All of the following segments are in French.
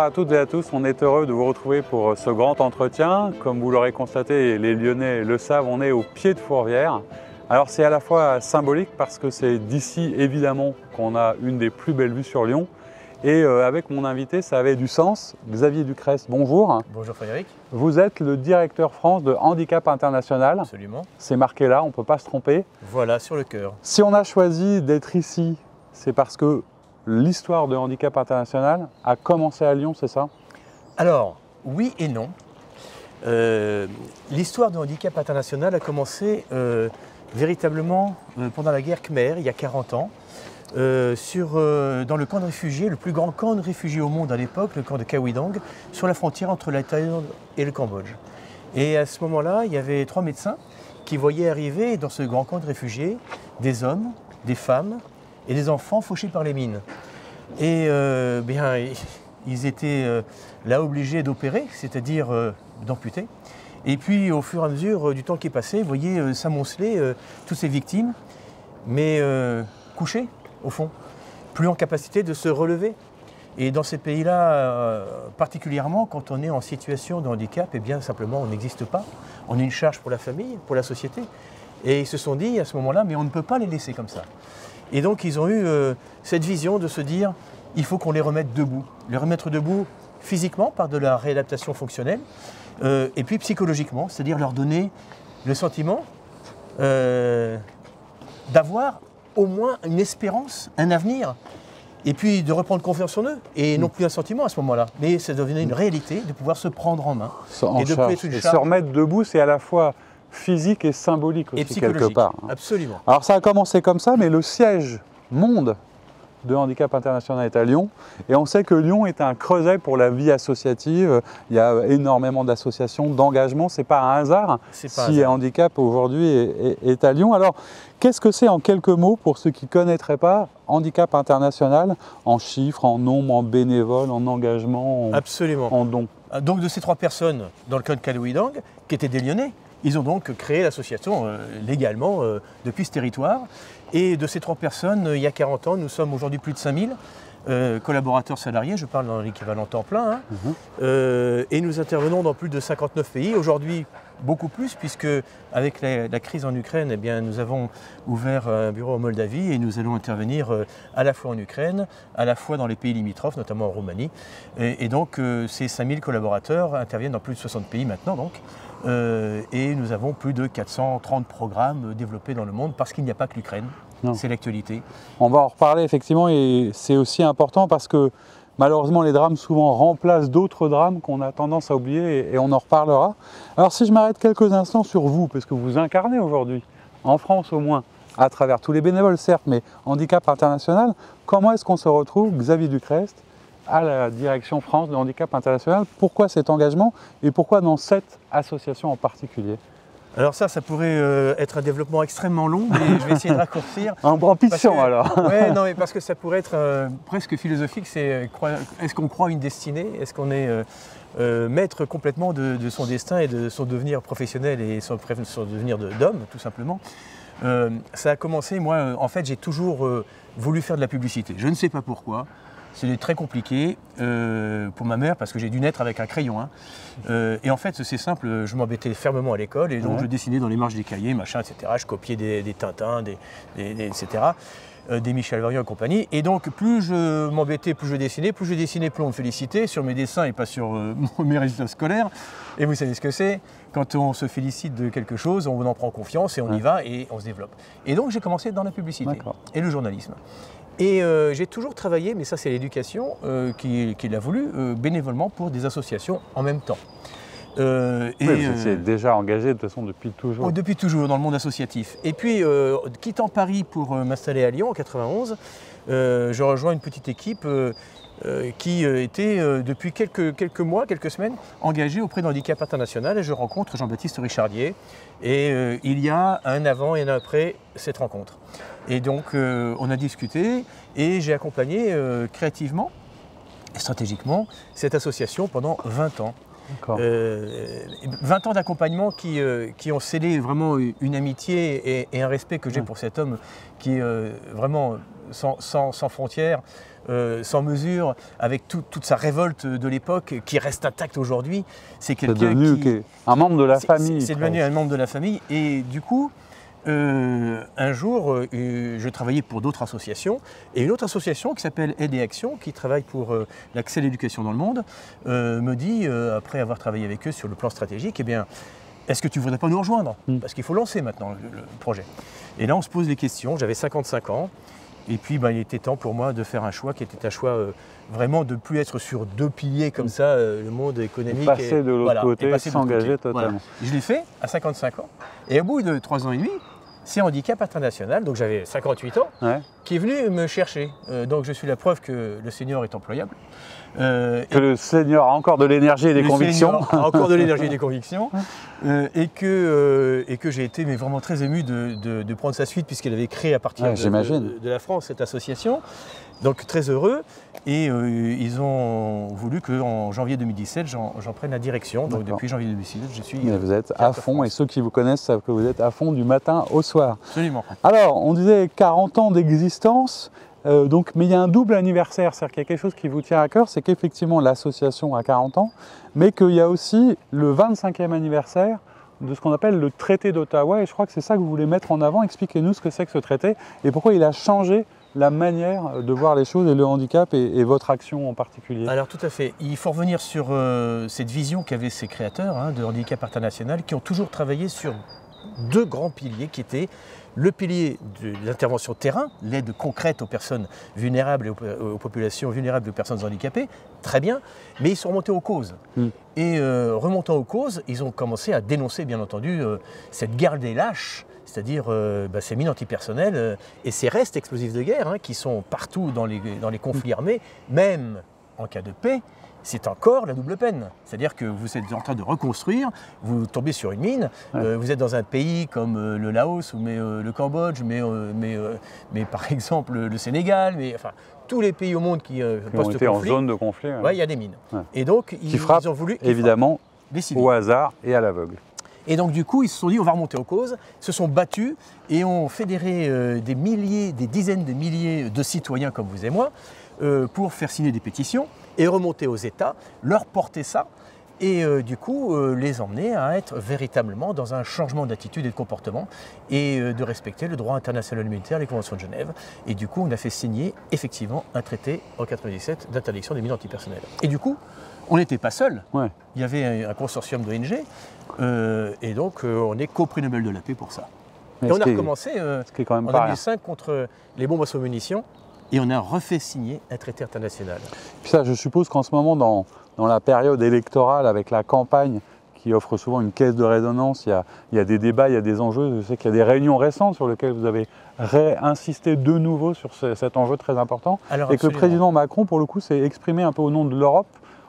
à toutes et à tous, on est heureux de vous retrouver pour ce grand entretien. Comme vous l'aurez constaté, les Lyonnais le savent, on est au pied de Fourvière. Alors c'est à la fois symbolique parce que c'est d'ici évidemment qu'on a une des plus belles vues sur Lyon. Et avec mon invité, ça avait du sens. Xavier Ducrest, bonjour. Bonjour Frédéric. Vous êtes le directeur France de Handicap International. Absolument. C'est marqué là, on ne peut pas se tromper. Voilà, sur le cœur. Si on a choisi d'être ici, c'est parce que l'histoire de Handicap International a commencé à Lyon, c'est ça? Alors, oui et non. L'histoire de Handicap International a commencé véritablement pendant la guerre Khmer, il y a 40 ans, dans le camp de réfugiés, le plus grand camp de réfugiés au monde à l'époque, le camp de Khao-I-Dang, sur la frontière entre la Thaïlande et le Cambodge. Et à ce moment-là, il y avait 3 médecins qui voyaient arriver dans ce grand camp de réfugiés des hommes, des femmes et des enfants fauchés par les mines. Et ils étaient là obligés d'opérer, c'est-à-dire d'amputer. Et puis au fur et à mesure du temps qui est passé, vous voyez s'amonceler toutes ces victimes, mais couchées au fond, plus en capacité de se relever. Et dans ces pays-là, particulièrement quand on est en situation de handicap, eh bien simplement on n'existe pas. On est une charge pour la famille, pour la société. Et ils se sont dit à ce moment-là, mais on ne peut pas les laisser comme ça. Et donc ils ont eu cette vision de se dire, il faut qu'on les remette debout. Les remettre debout physiquement par de la réadaptation fonctionnelle, et puis psychologiquement, c'est-à-dire leur donner le sentiment d'avoir au moins une espérance, un avenir, et puis de reprendre confiance en eux, et non plus un sentiment à ce moment-là, mais ça devenait une réalité de pouvoir se prendre en main. Et se remettre debout, c'est à la fois physique et symbolique aussi, et psychologique, quelque part. Absolument. Alors ça a commencé comme ça, mais le siège monde de Handicap International est à Lyon. Et on sait que Lyon est un creuset pour la vie associative. Il y a énormément d'associations, d'engagements. Ce n'est pas un hasard si Handicap aujourd'hui est à Lyon. Alors, qu'est-ce que c'est en quelques mots, pour ceux qui ne connaîtraient pas, Handicap International, en chiffres, en nombre, en bénévoles, en engagement, en dons? Donc de ces 3 personnes dans le camp de Khao-I-Dang, qui étaient des Lyonnais, ils ont donc créé l'association légalement depuis ce territoire. Et de ces 3 personnes, il y a 40 ans, nous sommes aujourd'hui plus de 5000 collaborateurs salariés, je parle dans l'équivalent temps plein. Et nous intervenons dans plus de 59 pays. Aujourd'hui, beaucoup plus, puisque avec la crise en Ukraine, eh bien, nous avons ouvert un bureau en Moldavie et nous allons intervenir à la fois en Ukraine, à la fois dans les pays limitrophes, notamment en Roumanie. Et donc, ces 5000 collaborateurs interviennent dans plus de 60 pays maintenant. Donc. Et nous avons plus de 430 programmes développés dans le monde parce qu'il n'y a pas que l'Ukraine, c'est l'actualité. On va en reparler effectivement, et c'est aussi important parce que malheureusement les drames souvent remplacent d'autres drames qu'on a tendance à oublier, et on en reparlera. Alors si je m'arrête quelques instants sur vous, parce que vous incarnez aujourd'hui, en France au moins, à travers tous les bénévoles certes, mais Handicap International, comment est-ce qu'on se retrouve, Xavier Ducrest, à la direction France de Handicap International? Pourquoi cet engagement et pourquoi dans cette association en particulier? Alors ça pourrait être un développement extrêmement long, mais je vais essayer de raccourcir. En pisson alors. Oui, non, mais parce que ça pourrait être presque philosophique, c'est est-ce qu'on croit une destinée? Est-ce qu'on est maître complètement de son destin et de son devenir professionnel et son devenir d'homme, tout simplement? Ça a commencé, moi, en fait, j'ai toujours voulu faire de la publicité. Je ne sais pas pourquoi. C'est très compliqué pour ma mère parce que j'ai dû naître avec un crayon. Et en fait, c'est simple, je m'embêtais fermement à l'école et donc je dessinais dans les marges des cahiers, machin, etc. Je copiais des Tintins, etc., des Michel Varian et compagnie. Et donc, plus je m'embêtais, plus je dessinais, plus on me félicitait sur mes dessins et pas sur mes résultats scolaires. Et vous savez ce que c'est? Quand on se félicite de quelque chose, on en prend confiance et on y va et on se développe. Et donc, j'ai commencé dans la publicité et le journalisme. Et j'ai toujours travaillé, mais ça c'est l'éducation qui l'a voulu, bénévolement pour des associations en même temps. Vous étiez déjà engagé de toute façon depuis toujours. Depuis toujours dans le monde associatif. Et puis, quittant Paris pour m'installer à Lyon en 91, je rejoins une petite équipe qui était depuis quelques mois, quelques semaines, engagée auprès d'Handicap International, et je rencontre Jean-Baptiste Richardier. Et il y a un avant et un après cette rencontre. Et donc on a discuté et j'ai accompagné créativement et stratégiquement cette association pendant 20 ans. 20 ans d'accompagnement qui ont scellé vraiment une amitié et un respect que j'ai pour cet homme qui est vraiment sans frontières, sans mesure, avec toute sa révolte de l'époque qui reste intacte aujourd'hui. C'est quelqu'un qui... un membre de la famille. C'est devenu un membre de la famille et du coup, un jour, je travaillais pour d'autres associations et une autre association qui s'appelle Aide et Action, qui travaille pour l'accès à l'éducation dans le monde, me dit, après avoir travaillé avec eux sur le plan stratégique, eh bien, est-ce que tu ne voudrais pas nous rejoindre? Parce qu'il faut lancer maintenant le projet. Et là, on se pose des questions. J'avais 55 ans. Et puis, il était temps pour moi de faire un choix qui était un choix vraiment de ne plus être sur deux piliers comme ça, le monde économique. Passer de l'autre côté, s'engager totalement. Voilà. Je l'ai fait à 55 ans. Et au bout de 3 ans et demi, c'est Handicap International, donc j'avais 58 ans, qui est venu me chercher. Donc je suis la preuve que le senior est employable. Que le senior a encore de l'énergie et des convictions. A encore de l'énergie et des convictions. Et que j'ai été vraiment très ému de prendre sa suite puisqu'elle avait créé à partir de la France cette association. Donc très heureux. Et ils ont voulu qu'en janvier 2017, j'en prenne la direction. Donc depuis janvier 2017, je suis... vous êtes à fond et ceux qui vous connaissent savent que vous êtes à fond du matin au soir. Absolument. Alors, on disait 40 ans d'existence. Mais il y a un double anniversaire, c'est-à-dire qu'il y a quelque chose qui vous tient à cœur, c'est qu'effectivement l'association a 40 ans, mais qu'il y a aussi le 25e anniversaire de ce qu'on appelle le traité d'Ottawa, et je crois que c'est ça que vous voulez mettre en avant. Expliquez-nous ce que c'est que ce traité et pourquoi il a changé la manière de voir les choses et le handicap et votre action en particulier. Alors tout à fait, il faut revenir sur cette vision qu'avaient ces créateurs de Handicap International qui ont toujours travaillé sur 2 grands piliers qui étaient le pilier de l'intervention terrain, l'aide concrète aux personnes vulnérables et aux populations vulnérables de personnes handicapées, très bien, mais ils sont remontés aux causes. Et remontant aux causes, ils ont commencé à dénoncer bien entendu cette guerre des lâches, c'est-à-dire ces mines antipersonnelles et ces restes explosifs de guerre qui sont partout dans les conflits armés, même en cas de paix. C'est encore la double peine. C'est-à-dire que vous êtes en train de reconstruire, vous tombez sur une mine, vous êtes dans un pays comme le Laos, mais le Cambodge, mais par exemple le Sénégal, enfin tous les pays au monde qui ont été en zone de conflit. Il y a des mines. Et donc ils ont voulu évidemment au hasard et à l'aveugle. Et donc du coup, ils se sont dit, on va remonter aux causes, se sont battus et ont fédéré des dizaines de milliers de citoyens comme vous et moi pour faire signer des pétitions et remonter aux États, leur porter ça et du coup les emmener à être véritablement dans un changement d'attitude et de comportement et de respecter le droit international humanitaire, les conventions de Genève. Et du coup, on a fait signer effectivement un traité en 1997 d'interdiction des mines antipersonnelles. Et du coup, on n'était pas seul. Il y avait un consortium d'ONG et donc on est co-prix Nobel de la paix pour ça. Et on a recommencé en 2005 contre les bombes à sous-munitions et on a refait signer un traité international. Puis ça, je suppose qu'en ce moment, dans la période électorale, avec la campagne qui offre souvent une caisse de résonance, il y a des débats, il y a des enjeux. Je sais qu'il y a des réunions récentes sur lesquelles vous avez réinsisté de nouveau sur cet enjeu très important. Alors, et que le président Macron, pour le coup, s'est exprimé un peu au nom de l'Europe,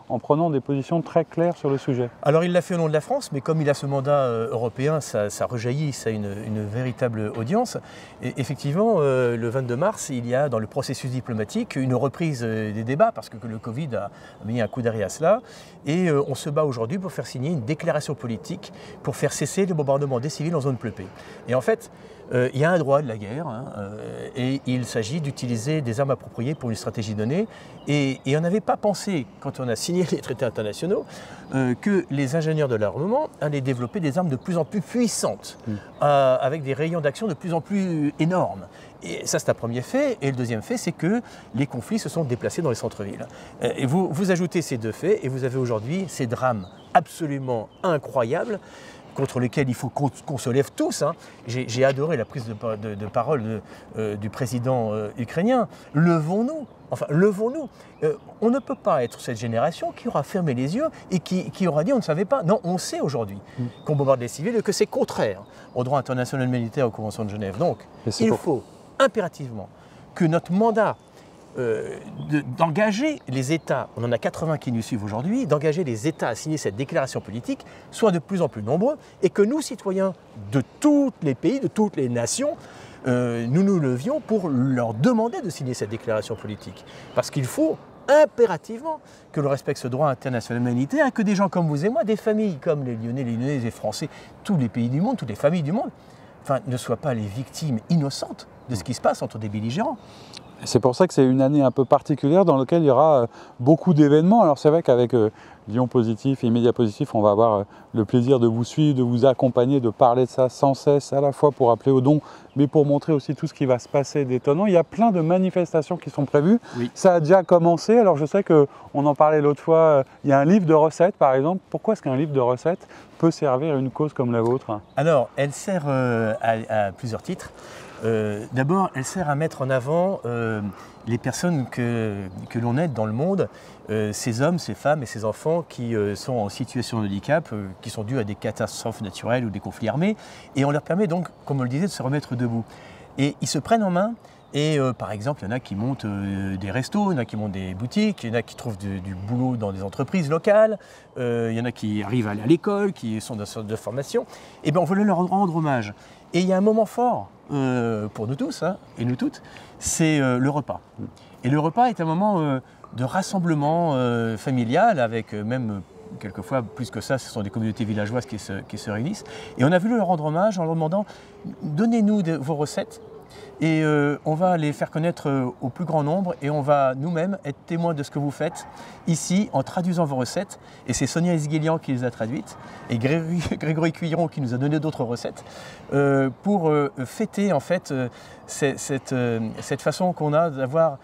en prenant des positions très claires sur le sujet. Alors il l'a fait au nom de la France, mais comme il a ce mandat européen, ça rejaillit, ça a une véritable audience. Et effectivement, le 22 mars, il y a dans le processus diplomatique une reprise des débats, parce que le Covid a mis un coup d'arrêt à cela. Et on se bat aujourd'hui pour faire signer une déclaration politique pour faire cesser le bombardement des civils en zone peuplée. Et en fait, il y a un droit de la guerre et il s'agit d'utiliser des armes appropriées pour une stratégie donnée. Et on n'avait pas pensé, quand on a signé les traités internationaux, que les ingénieurs de l'armement allaient développer des armes de plus en plus puissantes, avec des rayons d'action de plus en plus énormes. Et ça, c'est un premier fait. Et le deuxième fait, c'est que les conflits se sont déplacés dans les centres-villes. Et vous ajoutez ces 2 faits et vous avez aujourd'hui ces drames absolument incroyables contre lesquels il faut qu'on se lève tous. J'ai adoré la prise de parole du président ukrainien. Levons-nous. Enfin, levons-nous. On ne peut pas être cette génération qui aura fermé les yeux et qui aura dit on ne savait pas. Non, on sait aujourd'hui qu'on bombarde les civils et que c'est contraire au droit international militaire, aux conventions de Genève. Donc, il faut impérativement que notre mandat d'engager les États, on en a 80 qui nous suivent aujourd'hui, d'engager les États à signer cette déclaration politique soit de plus en plus nombreux et que nous, citoyens de tous les pays, de toutes les nations, nous nous levions pour leur demander de signer cette déclaration politique. Parce qu'il faut impérativement que l'on respecte ce droit international humanitaire et que des gens comme vous et moi, des familles comme les Lyonnais, les Lyonnaises, les Français, tous les pays du monde, toutes les familles du monde, enfin, ne soient pas les victimes innocentes de ce qui se passe entre des belligérants. C'est pour ça que c'est une année un peu particulière dans laquelle il y aura beaucoup d'événements. Alors c'est vrai qu'avec Lyon Positif et Média Positif, on va avoir le plaisir de vous suivre, de vous accompagner, de parler de ça sans cesse, à la fois pour appeler au don, mais pour montrer aussi tout ce qui va se passer d'étonnant. Il y a plein de manifestations qui sont prévues. Oui. Ça a déjà commencé. Alors je sais qu'on en parlait l'autre fois, il y a un livre de recettes par exemple. Pourquoi est-ce qu'un livre de recettes peut servir à une cause comme la vôtre? Alors, elle sert à plusieurs titres. D'abord, elle sert à mettre en avant les personnes que l'on aide dans le monde, ces hommes, ces femmes et ces enfants qui sont en situation de handicap, qui sont dus à des catastrophes naturelles ou des conflits armés, et on leur permet donc, comme on le disait, de se remettre debout. Et ils se prennent en main. Et par exemple, il y en a qui montent des restos, il y en a qui montent des boutiques, il y en a qui trouvent du boulot dans des entreprises locales, il y en a qui arrivent à aller à l'école, qui sont dans une sorte de formation. Et bien, on voulait leur rendre hommage. Et il y a un moment fort pour nous tous, hein, et nous toutes, c'est le repas. Et le repas est un moment de rassemblement familial avec même... Quelquefois, plus que ça, ce sont des communautés villageoises qui se réunissent. Et on a voulu leur rendre hommage en leur demandant « Donnez-nous vos recettes ». Et on va les faire connaître au plus grand nombre et on va nous-mêmes être témoins de ce que vous faites ici en traduisant vos recettes. Et c'est Sonia Esguelian qui les a traduites et Grégory Cuilleron qui nous a donné d'autres recettes pour fêter en fait cette façon qu'on a d'avoir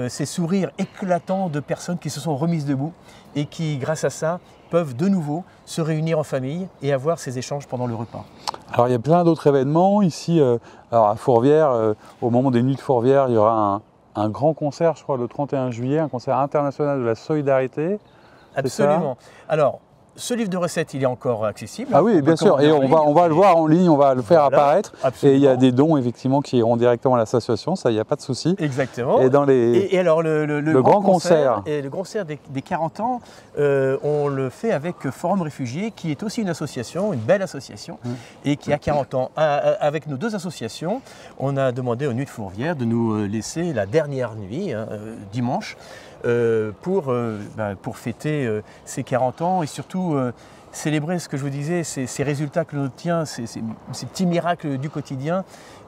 ces sourires éclatants de personnes qui se sont remises debout et qui, grâce à ça, peuvent de nouveau se réunir en famille et avoir ces échanges pendant le repas. Alors il y a plein d'autres événements ici, alors à Fourvière, au moment des Nuits de Fourvière, il y aura un grand concert, je crois, le 31 juillet, un concert international de la solidarité. Absolument. Alors, ce livre de recettes, il est encore accessible. Ah oui, bien sûr, et on va le voir en ligne, on va le faire apparaître. Absolument. Et il y a des dons, effectivement, qui iront directement à l'association, ça, il n'y a pas de souci. Exactement. Et, dans les... et alors, le grand concert. Et le concert des 40 ans, on le fait avec Forum Réfugiés, qui est aussi une association, une belle association, et qui a 40 ans. Avec nos deux associations, on a demandé aux Nuits de Fourvière de nous laisser la dernière nuit, dimanche, pour fêter ces 40 ans et surtout célébrer ce que je vous disais, ces résultats que l'on obtient, ces petits miracles du quotidien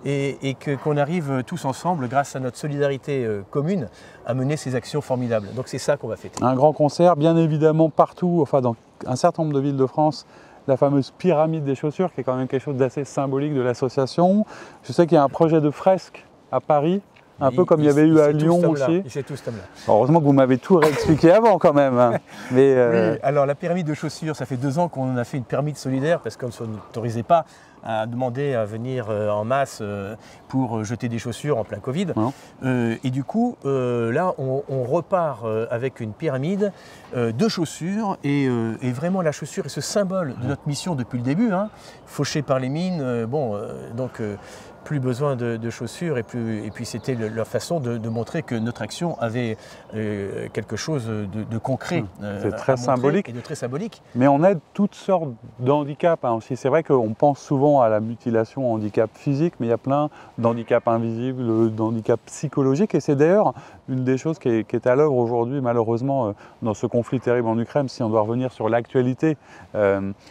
et qu'on arrive tous ensemble, grâce à notre solidarité commune, à mener ces actions formidables. Donc c'est ça qu'on va fêter. Un grand concert, bien évidemment partout, enfin dans un certain nombre de villes de France, la fameuse pyramide des chaussures qui est quand même quelque chose d'assez symbolique de l'association. Je sais qu'il y a un projet de fresque à Paris, un peu comme il y avait eu à Lyon aussi. Il sait tout ce thème-là. Heureusement que vous m'avez tout réexpliqué avant quand même. Hein. Mais oui, alors la pyramide de chaussures, ça fait 2 ans qu'on a fait une pyramide solidaire parce qu'on ne s'autorisait pas à demander à venir en masse pour jeter des chaussures en plein Covid. Et du coup, là, on repart avec une pyramide de chaussures et vraiment la chaussure est ce symbole de notre mission depuis le début, hein, fauché par les mines. Plus besoin de chaussures et puis c'était leur façon de montrer que notre action avait quelque chose de concret. C'est très symbolique. Et de très symbolique. Mais on aide toutes sortes de handicaps aussi. C'est vrai qu'on pense souvent à la mutilation, au handicap physique, mais il y a plein d'handicaps invisibles, d'handicaps psychologiques et c'est d'ailleurs une des choses qui est à l'œuvre aujourd'hui malheureusement dans ce conflit terrible en Ukraine, si on doit revenir sur l'actualité,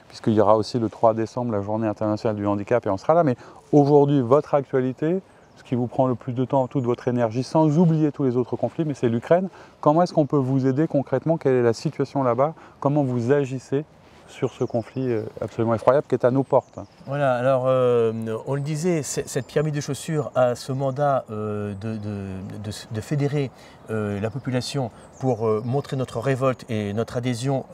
puisqu'il y aura aussi le 3 décembre la journée internationale du handicap et on sera là, mais aujourd'hui, votre actualité, ce qui vous prend le plus de temps, toute votre énergie, sans oublier tous les autres conflits, mais c'est l'Ukraine. Comment est-ce qu'on peut vous aider concrètement? Quelle est la situation là-bas? Comment vous agissez sur ce conflit absolument effroyable qui est à nos portes? Voilà, alors on le disait, cette pyramide de chaussures a ce mandat de fédérer la population pour montrer notre révolte et notre adhésion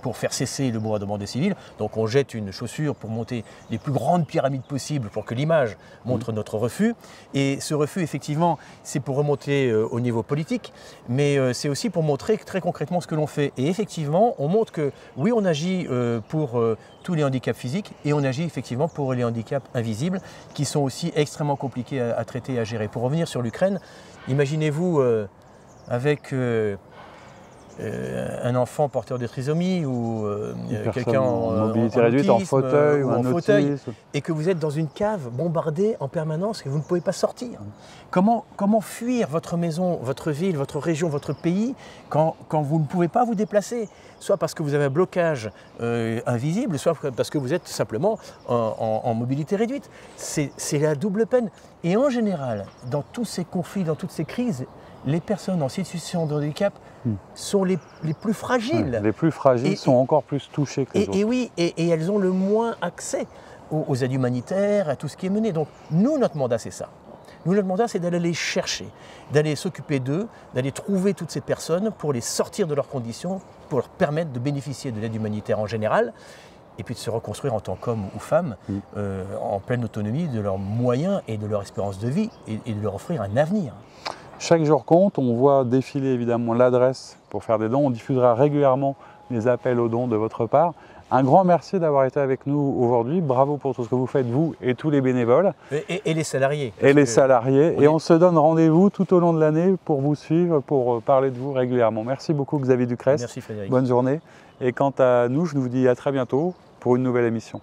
pour faire cesser le bombardement des civils. Donc on jette une chaussure pour monter les plus grandes pyramides possibles pour que l'image montre notre refus. Et ce refus, effectivement, c'est pour remonter au niveau politique, mais c'est aussi pour montrer très concrètement ce que l'on fait. Et effectivement, on montre que oui, on agit pour tous les handicaps physiques et on agit effectivement pour les handicaps invisibles qui sont aussi extrêmement compliqués à traiter et à gérer. Pour revenir sur l'Ukraine, imaginez-vous avec un enfant porteur de trisomie ou quelqu'un en mobilité réduite, en fauteuil ou en autisme, et que vous êtes dans une cave bombardée en permanence et que vous ne pouvez pas sortir. Comment fuir votre maison, votre ville, votre région, votre pays quand vous ne pouvez pas vous déplacer? Soit parce que vous avez un blocage invisible, soit parce que vous êtes simplement en mobilité réduite. C'est la double peine. Et en général, dans tous ces conflits, dans toutes ces crises, les personnes en situation de handicap sont les plus fragiles. Les plus fragiles sont encore plus touchées que les autres. Et oui, et elles ont le moins accès aux aides humanitaires, à tout ce qui est mené. Donc nous, notre mandat, c'est ça. Nous, notre mandat, c'est d'aller les chercher, d'aller s'occuper d'eux, d'aller trouver toutes ces personnes pour les sortir de leurs conditions, pour leur permettre de bénéficier de l'aide humanitaire en général, et puis de se reconstruire en tant qu'homme ou femme, en pleine autonomie de leurs moyens et de leur espérance de vie, et de leur offrir un avenir. Chaque jour compte, on voit défiler évidemment l'adresse pour faire des dons. On diffusera régulièrement les appels aux dons de votre part. Un grand merci d'avoir été avec nous aujourd'hui. Bravo pour tout ce que vous faites, vous et tous les bénévoles. Et les salariés. Et les salariés. Et on se donne rendez-vous tout au long de l'année pour vous suivre, pour parler de vous régulièrement. Merci beaucoup Xavier Ducrest. Merci Frédéric. Bonne journée. Et quant à nous, je vous dis à très bientôt pour une nouvelle émission.